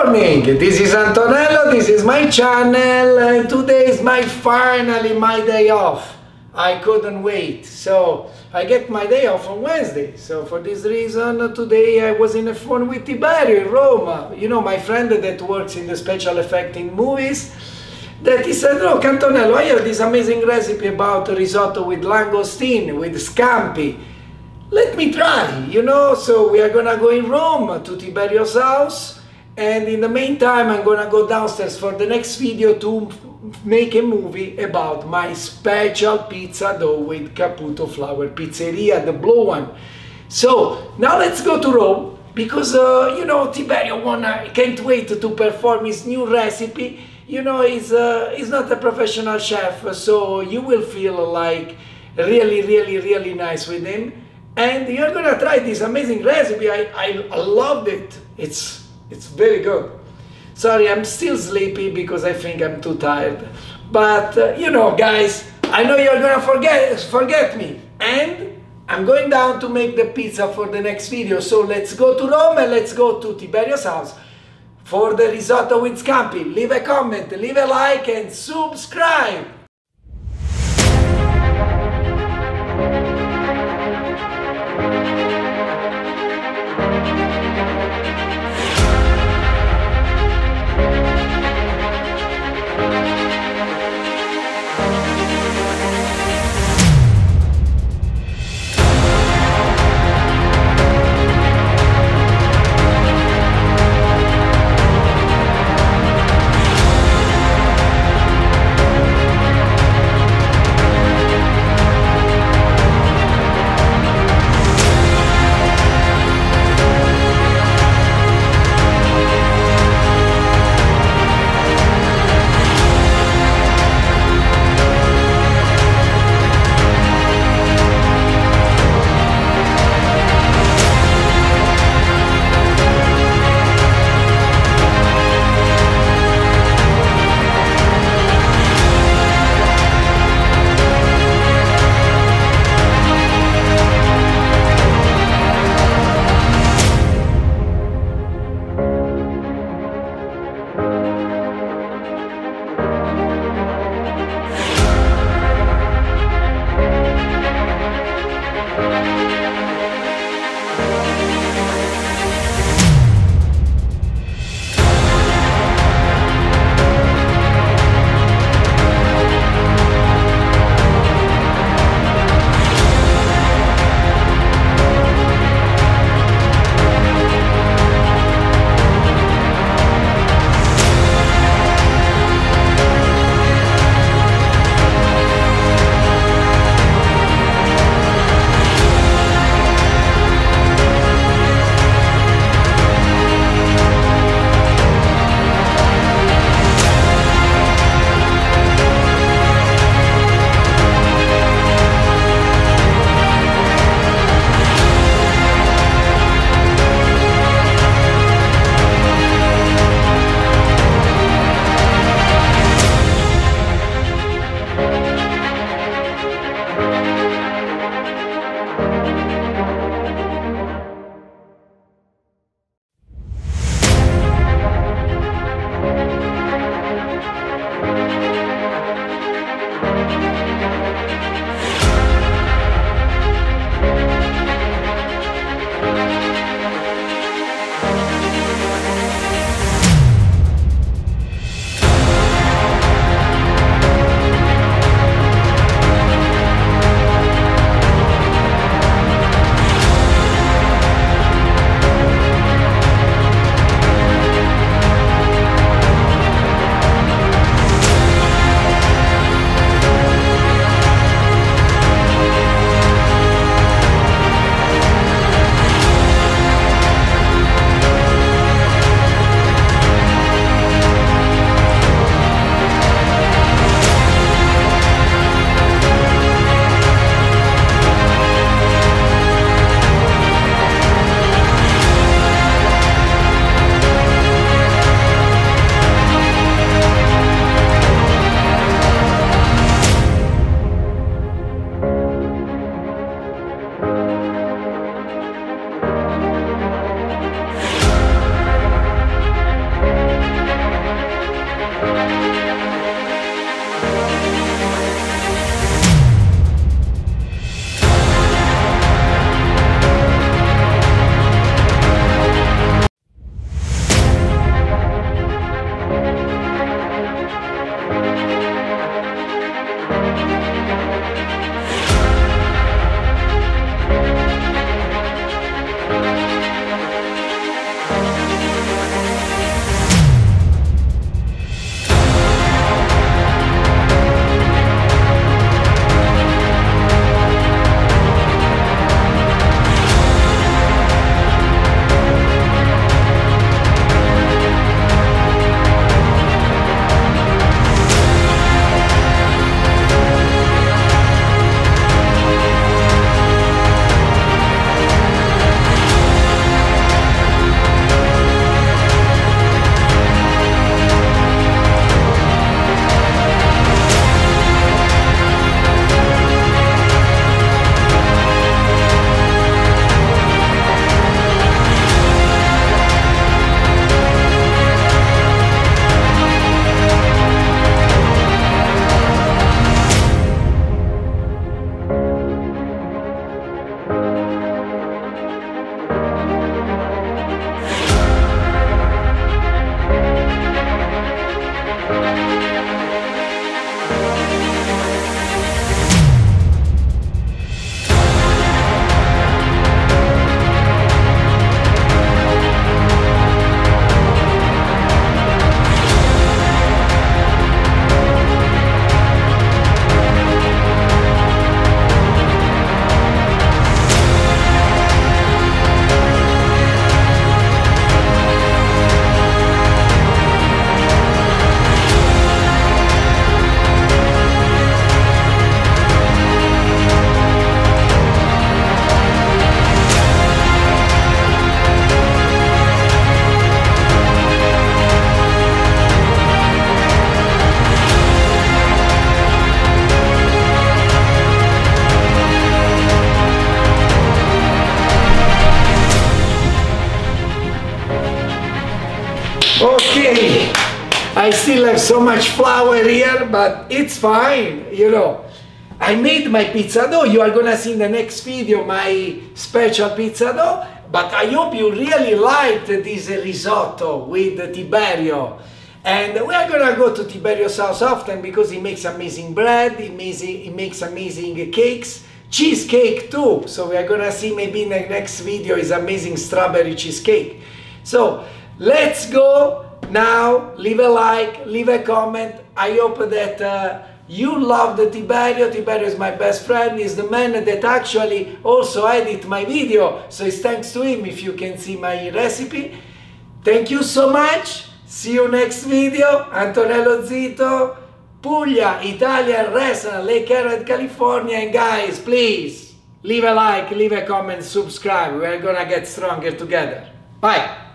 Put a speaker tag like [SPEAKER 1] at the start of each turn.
[SPEAKER 1] morning, this is Antonello, this is my channel, and today is finally my day off. I couldn't wait, so I get my day off on Wednesday. So for this reason, today I was in a phone with Tiberio in Rome. You know, my friend that works in the special effect in movies, that he said, look Antonello, I have this amazing recipe about risotto with langostine, with scampi. Let me try, you know. So we are gonna go in Rome to Tiberio's house, and in the meantime I'm gonna go downstairs for the next video to make a movie about my special pizza dough with Caputo flour pizzeria, the blue one. So now let's go to Rome, because you know, Tiberio can't wait to perform his new recipe. You know, he's not a professional chef, so you will feel like really nice with him. And you're gonna try this amazing recipe. I loved it. It's very good. Sorry, I'm still sleepy because I think I'm too tired. But you know, guys, I know you're gonna forget me. And I'm going down to make the pizza for the next video. So let's go to Rome and let's go to Tiberio's house for the risotto with scampi. Leave a comment, leave a like, and subscribe. Okay, I still have so much flour here, but it's fine, you know. I made my pizza dough. You are gonna see in the next video my special pizza dough, but I hope you really liked this risotto with Tiberio. And we are gonna go to Tiberio's house often because he makes amazing bread, he makes amazing cakes, cheesecake too. So we are gonna see maybe in the next video his amazing strawberry cheesecake. So let's go now. Leave a like, leave a comment. I hope that you love the Tiberio. Tiberio is my best friend. He's the man that actually also edit my video. So it's thanks to him if you can see my recipe. Thank you so much. See you next video. Antonello Zito, Puglia, Italian restaurant, Lake Arrowhead, California. And guys, please leave a like, leave a comment, subscribe. We're gonna get stronger together. Bye.